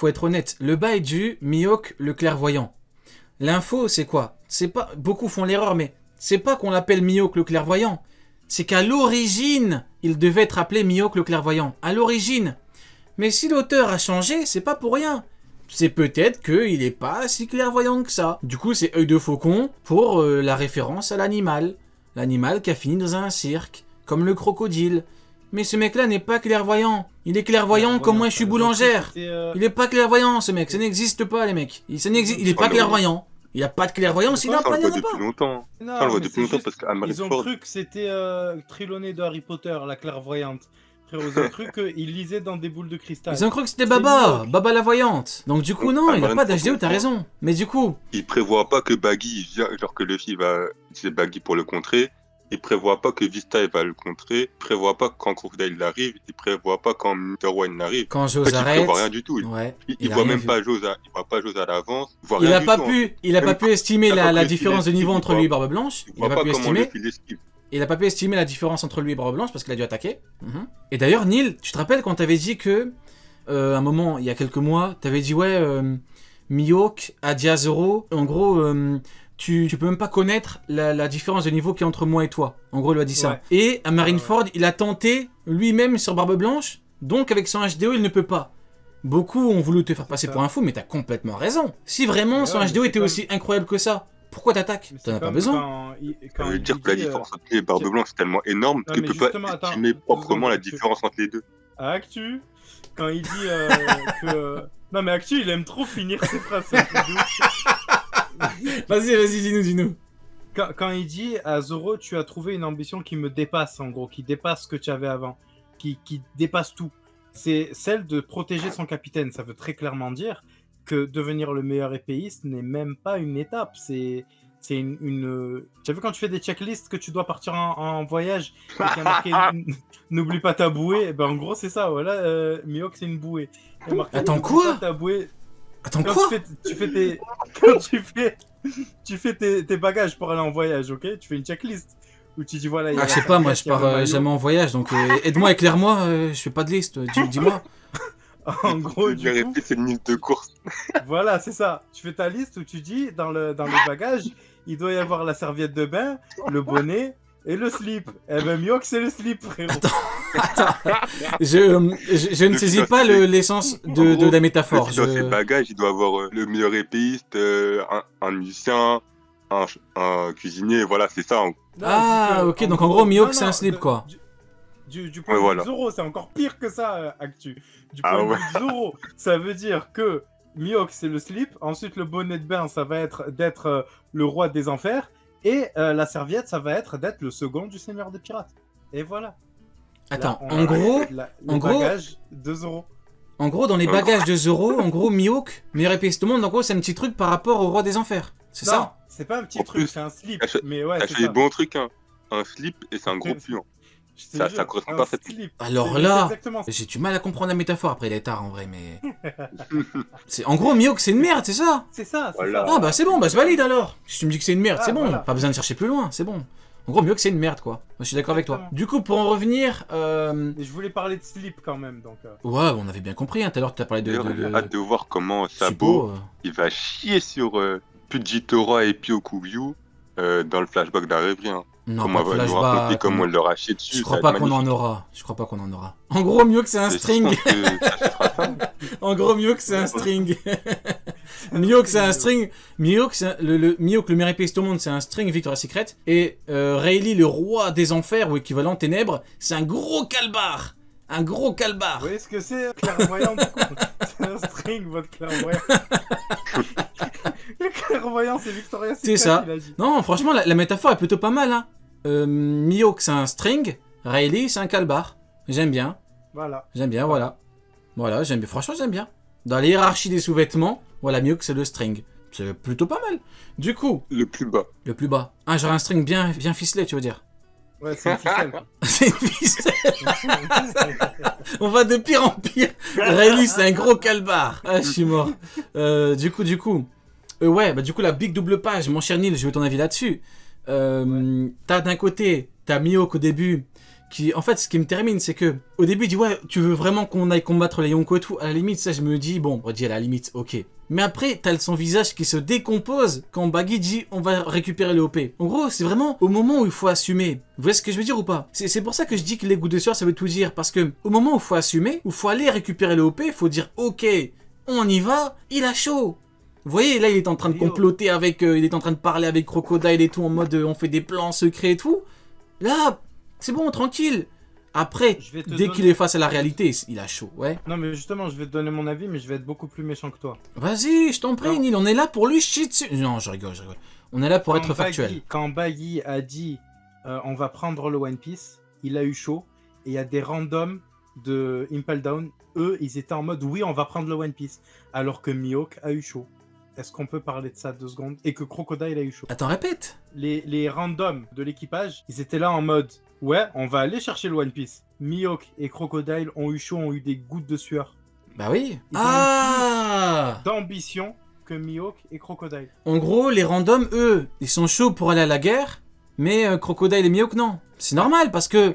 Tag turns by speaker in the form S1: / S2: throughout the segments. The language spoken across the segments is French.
S1: faut être honnête. Le bail du Mihawk le clairvoyant. L'info, c'est quoi? C'est pas... Beaucoup font l'erreur, mais c'est pas qu'on l'appelle Mihawk le clairvoyant. C'est qu'à l'origine, il devait être appelé Mihawk le clairvoyant. À l'origine. Mais si l'auteur a changé, c'est pas pour rien. C'est peut-être qu'il est pas si clairvoyant que ça. Du coup, c'est œil de faucon pour la référence à l'animal. L'animal qui a fini dans un cirque, comme le crocodile. Mais ce mec-là n'est pas clairvoyant. Il est clairvoyant comme moi je suis boulangère. Il est pas clairvoyant ce mec, ça n'existe pas les mecs. Il est pas clairvoyant. Il a pas de clairvoyance, il n'a pas,
S2: Ça, on le voit depuis longtemps.
S3: Non,
S2: Ça, on le voit
S3: mais
S2: depuis
S3: c'est
S2: longtemps
S3: juste-
S2: parce qu'à
S3: Ils ont
S2: Marineford,
S3: cru que c'était Trelawney de Harry Potter, la clairvoyante. Frérot, ils ont cru qu'il lisait dans des boules de cristal.
S1: Ils ont cru que c'était
S3: C'est
S1: Baba,
S3: Mihawk.
S1: Baba la voyante. Donc du coup non, il a pas d'HDO, t'as raison. Mais du coup,
S2: il prévoit pas que Baggy, genre que Luffy va utiliser Baggy pour le contrer. Il prévoit pas que Vista il va le contrer. Il prévoit pas quand Crocodile il arrive. Il prévoit pas quand Mr. One arrive.
S1: quand
S2: En
S1: Jose
S2: fait, il
S1: arrête...
S2: prévoit rien du tout.
S1: Ouais,
S2: Il
S1: a
S2: voit
S1: rien
S2: même
S1: vu.
S2: pas Jose, il voit pas Jose à l'avance. Il voit
S1: Il
S2: rien
S1: a
S2: du
S1: pas
S2: tout, hein.
S1: pu, il a pas
S2: Même
S1: pu estimer
S2: il a pas
S1: la
S2: pu
S1: différence de
S2: estimer,
S1: niveau
S2: il
S1: entre
S2: voit-
S1: lui et Barbe Blanche.
S2: Il
S1: Il a
S2: voit
S1: pas
S2: pas
S1: pu
S2: comment
S1: estimer.
S2: Luffy l'esquive.
S1: Il a pas pu estimer la différence entre lui et Barbe Blanche parce qu'il a dû attaquer. Et d'ailleurs, Neil, tu te rappelles quand t'avais dit que, un moment, il y a quelques mois, t'avais dit ouais, Mihawk a dit à Zoro, en gros, tu peux même pas connaître la différence de niveau qu'il y a entre moi et toi. En gros, il lui a dit ça.
S3: Ouais.
S1: Et à Marineford, il a tenté lui-même sur Barbe Blanche, donc avec son HDO, il ne peut pas. Beaucoup ont voulu te faire passer
S3: ça.
S1: pour un fou, mais t'as complètement raison. Si vraiment
S3: Mais
S1: son
S3: ouais,
S1: HDO
S3: mais
S1: était
S3: c'est
S1: aussi incroyable que ça, pourquoi t'attaques?
S3: Mais c'est
S1: T'en as pas
S3: comme
S1: besoin.
S2: Ça veut dire que la différence entre lui et Barbe
S3: tu-
S2: Blanche est tellement énorme
S3: Non,
S2: qu'il
S3: mais
S2: peut pas
S3: justement, attends,
S2: estimer
S3: 2
S2: proprement
S3: secondes,
S2: la
S3: tu-
S2: différence entre les deux.
S3: À Actu, quand il dit que... Non mais Actu, il aime trop finir ses phrases. c'est un truc de ouf.
S1: Vas-y, dis-nous.
S3: Quand il dit à Zoro, tu as trouvé une ambition qui me dépasse, en gros, qui dépasse ce que tu avais avant, qui dépasse tout. C'est celle de protéger son capitaine. Ça veut très clairement dire que devenir le meilleur épéiste n'est même pas une étape. C'est une... Tu as vu quand tu fais des checklists que tu dois partir en voyage et qu'il y a marqué n'oublie pas ta bouée, et ben en gros c'est ça, voilà, Mihawk c'est une bouée. Il y a marqué,
S1: Attends,
S3: n'oublie
S1: quoi
S3: pas ta bouée.
S1: Attends,
S3: Quand
S1: quoi?
S3: tu fais tes... Quand tu fais tes bagages pour aller en voyage, ok? Tu fais une checklist où tu dis voilà. il y a
S1: Ah,
S3: la
S1: je sais pas, moi je
S3: serviette, il y a le
S1: pars
S3: maillot.
S1: jamais en voyage, donc aide-moi, éclaire-moi, je fais pas de liste, dis-moi.
S3: En gros,
S2: Je
S3: du
S2: vais
S3: coup,
S2: répéter, c'est une liste de course.
S3: voilà, c'est ça. Tu fais ta liste où tu dis dans les bagages, il doit y avoir la serviette de bain, le bonnet et le slip. Eh ben, Mihawk, c'est le slip, frérot.
S1: Attends, je ne saisis pas l'essence de la métaphore.
S2: Luffy, dans ses bagages, il doit avoir le meilleur épéiste, un musicien, un cuisinier, voilà, c'est ça.
S3: Non,
S1: Ah,
S3: c'est que,
S1: ok, donc en gros, Mihawk, c'est un slip, quoi.
S3: Du point
S2: Ouais,
S3: de
S2: voilà.
S3: vue de Zoro, c'est encore pire que ça, Actu. Du
S2: Ah
S3: point de
S2: ouais.
S3: vue de Zoro, ça veut dire que Mihawk, c'est le slip. Ensuite, le bonnet de bain, ça va être d'être le roi des enfers. Et la serviette, ça va être d'être le second du seigneur des pirates. Et voilà.
S1: Attends,
S3: Là,
S1: en gros,
S3: les bagages de Zoro.
S1: en gros, dans les bagages de Zoro, en gros, Mihawk, meilleur épéiste au monde, en gros, c'est un petit truc par rapport au roi des enfers. C'est
S3: Non,
S1: ça?
S3: c'est pas un petit
S2: En
S3: truc,
S2: plus,
S3: c'est un slip.
S2: t'as
S3: Mais ouais,
S2: T'as
S3: c'est
S2: fait des
S3: ça.
S2: bons trucs, hein. Un slip et c'est un gros puant.
S3: Je te
S2: ça
S3: jure,
S2: correspond
S3: un
S2: parfaitement.
S3: slip.
S1: Alors
S3: C'est
S1: là,
S3: exactement ça.
S1: j'ai du mal à comprendre la métaphore, après il est tard en vrai, mais... En gros, Mihawk, c'est une merde, c'est ça?
S3: C'est ça, c'est
S2: Voilà.
S3: ça.
S1: Ah bah c'est bon, bah je valide alors. Si tu me dis que c'est une merde,
S3: Ah,
S1: c'est bon.
S3: voilà.
S1: Pas besoin de chercher plus loin, c'est bon. En gros, Mihawk, c'est une merde, quoi. Moi, je suis d'accord avec toi.
S3: Exactement.
S1: Du coup, pour en revenir...
S3: Et je voulais parler de slip quand même, donc...
S1: Ouais, on avait bien compris, hein. Tout à l'heure, tu as parlé de...
S2: D'ailleurs, j'ai hâte de voir comment
S1: Suppo,
S2: Sabo, il va chier sur Fujitora et Pyokugyu dans le flashback d'Arevry. Hein.
S1: Non,
S2: Comment
S1: pas
S2: elle
S1: de
S2: va nous raconter
S1: flashback.
S2: comment il leur a chié dessus.
S1: Je
S2: ça
S1: crois
S2: va
S1: pas
S2: être
S1: qu'on en
S2: magnifique.
S1: aura. Je crois pas qu'on en aura. En gros, Mihawk, c'est un
S2: Et je
S1: string.
S2: pense que ça sera ça.
S1: En gros, Mihawk, c'est un string. Mihawk, c'est un string. Mihawk, Mihawk, le meilleur épéiste au monde, c'est un string Victoria's Secret. Et Rayleigh, le roi des enfers, ou équivalent ténèbres, c'est un gros calbar. Un gros calbar.
S3: Vous voyez ce que c'est, clairvoyant du coup? C'est un string, votre clairvoyant. Le clairvoyant, c'est Victoria's Secret,
S1: C'est ça.
S3: il a dit.
S1: Non, franchement, la métaphore est plutôt pas mal. Hein. Mihawk, c'est un string. Rayleigh, c'est un calbar. J'aime bien.
S3: Voilà.
S1: J'aime bien, voilà. Voilà, j'aime bien. Franchement, j'aime bien. Dans la hiérarchie des sous-vêtements, voilà, Mihawk, c'est le string. C'est plutôt pas mal. Du coup,
S2: Le plus bas.
S1: le plus bas. Ah, genre un string bien ficelé, tu veux dire.
S3: Ouais, c'est une ficelle. quoi.
S1: C'est une ficelle. On va de pire en pire. Rayleigh, c'est un gros calbar. Ah, je suis mort. Du coup. Ouais, bah du coup, la big double page, mon cher Neil, je veux ton avis là-dessus. T'as d'un côté, t'as Mihawk au début, En fait, ce qui me termine, c'est que au début, il dit ouais, tu veux vraiment qu'on aille combattre les Yonko et tout. À la limite, ça, je me dis bon, on dit à la limite, ok. Mais après, t'as son visage qui se décompose quand Baggy dit on va récupérer le OP. En gros, c'est vraiment au moment où il faut assumer. Vous voyez ce que je veux dire ou pas? C'est pour ça que je dis que les gouttes de sueur, ça veut tout dire. Parce que au moment où il faut assumer, où il faut aller récupérer le OP, il faut dire ok, on y va, il a chaud. Vous voyez, là, il est en train de comploter avec... il est en train de parler avec Crocodile et tout, en mode on fait des plans secrets et tout. Là, c'est bon, tranquille. Après, dès qu'il est face à la réalité, il a chaud, ouais.
S3: Non, mais justement, je vais te donner mon avis, mais je vais être beaucoup plus méchant que toi.
S1: Vas-y, je t'en prie, Neil, on est là pour lui chier dessus. Non, je rigole. On est là pour être factuel.
S3: Quand Baggy a dit on va prendre le One Piece, il a eu chaud. Et il y a des randoms de Impel Down, eux, ils étaient en mode oui, on va prendre le One Piece. Alors que Mihawk a eu chaud. Est-ce qu'on peut parler de ça 2 secondes? Et que Crocodile a eu chaud.
S1: Attends, répète.
S3: Les randoms de l'équipage, ils étaient là en mode ouais, on va aller chercher le One Piece. Mihawk et Crocodile ont eu chaud, ont eu des gouttes de sueur.
S1: Bah oui.
S3: Ils ont plus d'ambition que Mihawk et Crocodile.
S1: En gros, les randoms, eux, ils sont chauds pour aller à la guerre, mais Crocodile et Mihawk, non. C'est normal, parce que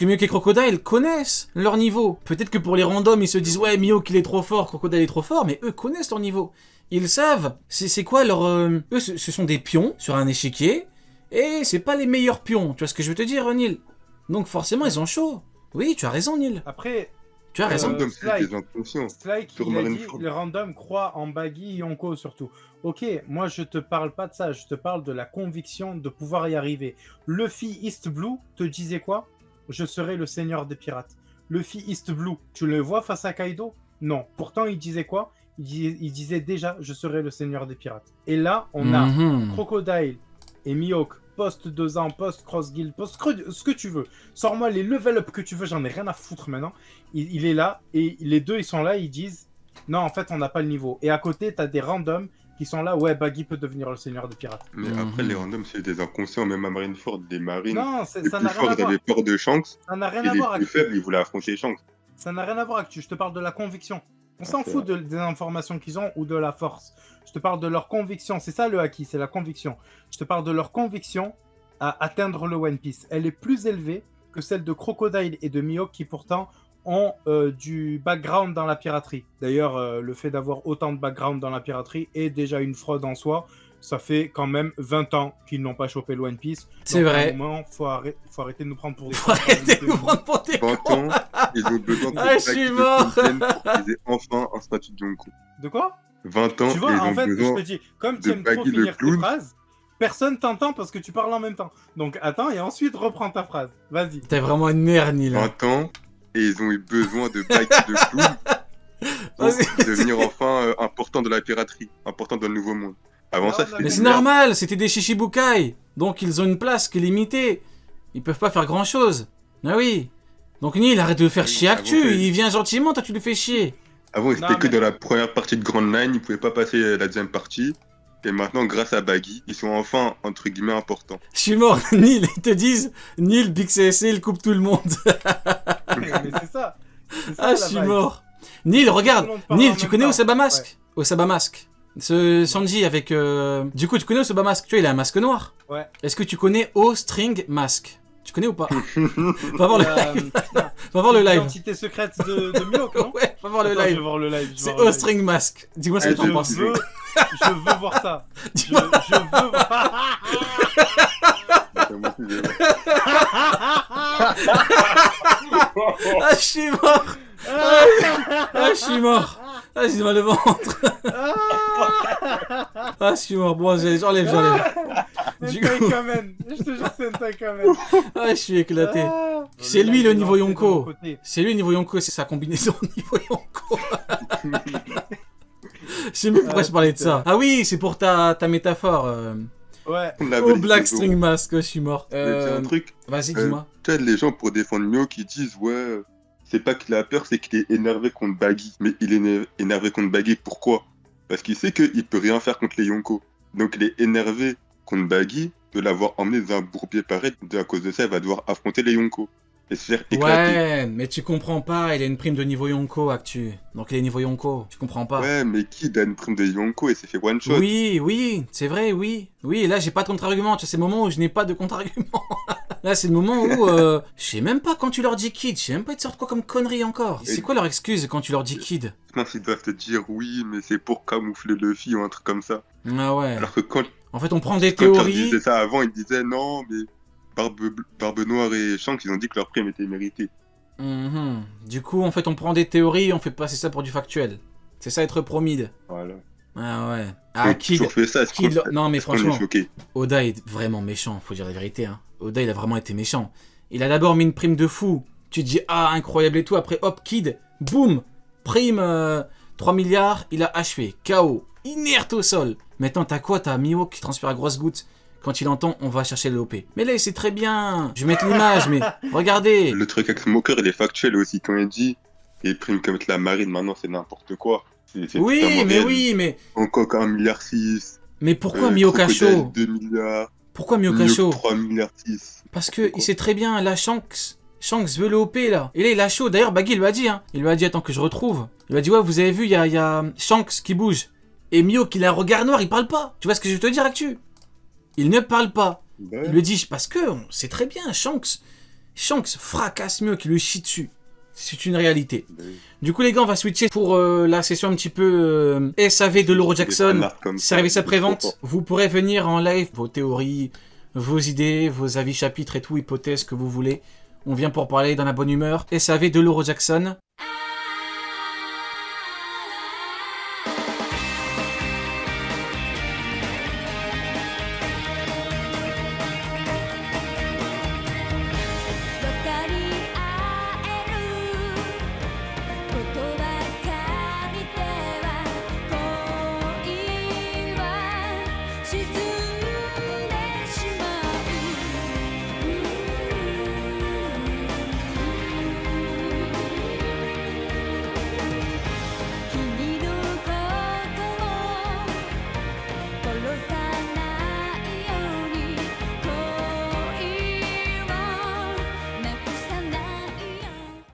S1: Mihawk et Crocodile connaissent leur niveau. Peut-être que pour les randoms, ils se disent ouais, Mihawk il est trop fort, Crocodile est trop fort, mais eux connaissent leur niveau. Ils savent, c'est quoi leur... Eux, ce sont des pions sur un échiquier, et c'est pas les meilleurs pions, tu vois ce que je veux te dire, Neil? Donc forcément, ils ont chaud. Oui, tu as raison, Neil.
S3: Après...
S1: Tu as raison.
S3: Slyke, il a dit, les randoms croient en Baggy et Yonko surtout. Ok, moi je te parle pas de ça, je te parle de la conviction de pouvoir y arriver. Luffy East Blue te disait quoi? Je serai le seigneur des pirates. Luffy East Blue, tu le vois face à Kaido? Non. Pourtant, il disait quoi? Il disait déjà, je serai le seigneur des pirates. Et là, on a Crocodile et Mihawk, post 2 ans, post cross guild, post ce que tu veux. Sors-moi les level up que tu veux, j'en ai rien à foutre maintenant. Il est là, et les deux, ils sont là, ils disent, non, en fait, on n'a pas le niveau. Et à côté, t'as des randoms qui sont là, ouais, Baggy peut devenir le seigneur des pirates.
S2: Mais après, les randoms, c'est des inconscients, même à Marineford, des marines.
S3: Non,
S2: ça
S3: n'a rien à voir.
S2: Les plus forts, ils avaient peur de Shanks.
S3: Ça n'a rien à voir
S2: avec les plus faibles, ils voulaient affronter Shanks.
S3: Ça n'a rien à voir avec tu. Je te parle de la conviction. On s'en fout des informations qu'ils ont ou de la force. Je te parle de leur conviction. C'est ça le haki, c'est la conviction. Je te parle de leur conviction à atteindre le One Piece. Elle est plus élevée que celle de Crocodile et de Mihawk qui pourtant ont du background dans la piraterie. D'ailleurs, le fait d'avoir autant de background dans la piraterie est déjà une fraude en soi. Ça fait quand même 20 ans qu'ils n'ont pas chopé le One Piece.
S1: C'est vrai.
S3: À un moment, faut arrêter de nous prendre pour des...
S1: Faut arrêter de nous prendre pour des cons.
S2: Ils ont besoin que
S1: je suis mort.
S2: pour qu'ils aient enfin un statut de Yonko.
S3: De quoi?
S2: 20 ans,
S3: tu vois,
S2: ils
S3: en
S2: ont
S3: fait,
S2: besoin
S3: je te dis, comme tu aimes trop
S2: Baggy
S3: finir tes
S2: clown.
S3: phrases, personne t'entend parce que tu parles en même temps. Donc attends et ensuite reprends ta phrase. Vas-y.
S1: T'es vraiment une merde, Neil.
S2: 20 ans, et ils ont eu besoin de Baggy de clown pour devenir enfin important de la piraterie, important dans le nouveau monde. Avant ça, c'était
S1: mais c'est
S2: une merde.
S1: normal, c'était des Shichibukai. Donc ils ont une place qui est limitée. Ils peuvent pas faire grand chose. Ah oui. Donc Neil, arrête de faire chier Actu. Il vient gentiment, toi tu le fais chier.
S2: Avant, ils étaient que dans la première partie de Grand Line, ils pouvaient pas passer la deuxième partie. Et maintenant, grâce à Baggy, ils sont enfin, entre guillemets, importants.
S1: Je suis mort, Neil. Ils te disent, Neil, Big CSC, il coupe tout le monde.
S3: Mais c'est ça.
S1: Ah, je suis mort. Neil, regarde. Neil, tu connais Osaba Mask? Osaba Mask. Ce Sanji avec... Du coup, tu connais Osaba Mask? Tu vois, il a un masque noir.
S3: Ouais.
S1: Est-ce que tu connais O-String Mask? Tu connais ou pas? Va voir le live. Va voir le live.
S3: L'identité secrète de Mihawk, non?
S1: Ouais, va voir le
S3: Attends,
S1: live.
S3: Je vais voir le live.
S1: C'est O-String Mask. Dis-moi ce que t'en penses.
S3: Je veux voir ça. Je veux voir...
S1: Ah, je suis mort. Ah, je suis mort. Ah, j'ai mal au ventre. Ah, je suis mort. Bon, j'enlève. Du coup...
S3: Je te jure, c'est un Taikamen.
S1: Ah, je suis éclaté. C'est lui le niveau Yonko. C'est lui le niveau Yonko, c'est sa combinaison niveau Yonko. Je sais même pourquoi je parlais de ça. Ah oui, c'est pour ta métaphore.
S3: Ouais.
S1: Oh, Black String Mask, je suis mort.
S2: C'est un truc.
S1: Vas-y, dis-moi.
S2: Tu sais, les gens pour défendre Mihawk qui disent ouais, c'est pas qu'il a peur, c'est qu'il est énervé contre Baggy. Mais il est énervé contre Baggy, pourquoi? Parce qu'il sait qu'il peut rien faire contre les Yonko. Donc il est énervé contre Baggy de l'avoir emmené dans un bourbier pareil. À cause de ça, il va devoir affronter les Yonko. Et se faire éclater.
S1: Ouais, mais tu comprends pas, il a une prime de niveau Yonko, Actu. Donc il est niveau Yonko, tu comprends pas.
S2: Ouais, mais qui donne une prime de Yonko et s'est fait one shot?
S1: Oui, c'est vrai, oui. Oui, et là j'ai pas de contre-argument, tu sais, c'est le moment où je n'ai pas de contre-argument. Là, c'est le moment où je sais même pas quand tu leur dis kid, je sais même pas ils te sortent quoi comme connerie encore. C'est quoi leur excuse quand tu leur dis kid?
S2: Je pense qu'ils doivent te dire oui, mais c'est pour camoufler Luffy ou un truc comme ça.
S1: Ah ouais.
S2: Alors que quand
S1: En fait, on prend des
S2: tu leur
S1: théories.
S2: disais ça avant, ils disaient non, mais Barbe Noire et Shanks, ils ont dit que leur prime était méritée.
S1: Mhm. Du coup, en fait, on prend des théories, on fait passer ça pour du factuel. C'est ça être promide.
S2: Voilà.
S1: Ah ouais.
S2: Ils
S1: Ah,
S2: ont
S1: Kid.
S2: toujours fait ça, est-ce
S1: Kid,
S2: qu'on
S1: non mais
S2: est-ce qu'on est
S1: franchement,
S2: choqué?
S1: Oda est vraiment méchant, faut dire la vérité. Hein. Oda, il a vraiment été méchant. Il a d'abord mis une prime de fou. Tu te dis, ah, incroyable et tout. Après, hop, Kid, boum, prime 3 milliards, il a achevé. KO, inerte au sol. Maintenant, t'as quoi? T'as Mihawk qui transpire à grosses gouttes. Quand il entend, on va chercher le OP. Mais là, c'est très bien. Je vais mettre l'image, mais regardez.
S2: Le truc avec Smoker, il est factuel aussi. Quand il dit les primes comme la marine, maintenant, c'est n'importe quoi. C'est
S1: Oui,
S2: totalement
S1: mais
S2: réel.
S1: oui, mais...
S2: Encore 1,6 milliard.
S1: Mais pourquoi Mihawk a chaud?
S2: 2 milliards.
S1: Pourquoi Mihawk a chaud?
S2: 3 milliards 6.
S1: Parce que il sait très bien, là, Shanks veut le OP, là. Et là, il a chaud. D'ailleurs, Baggy lui a dit, hein. Il lui a dit, attends que je retrouve. Il lui a dit, ouais, vous avez vu, il y a Shanks qui bouge. Et Mihawk, il a un regard noir, il parle pas. Tu vois ce que je veux te dire, Actu? Il ne parle pas.
S2: Ouais.
S1: Il lui dit, parce que on sait très bien, Shanks fracasse Mihawk, il lui chie dessus. C'est une réalité.
S2: Ouais.
S1: Du coup, les gars, on va switcher pour la session un petit peu SAV de Loro Jackson. Service après-vente. Vous pourrez venir en live, vos théories, vos idées, vos avis chapitres et tout, hypothèses que vous voulez. On vient pour parler dans la bonne humeur. SAV de Loro Jackson.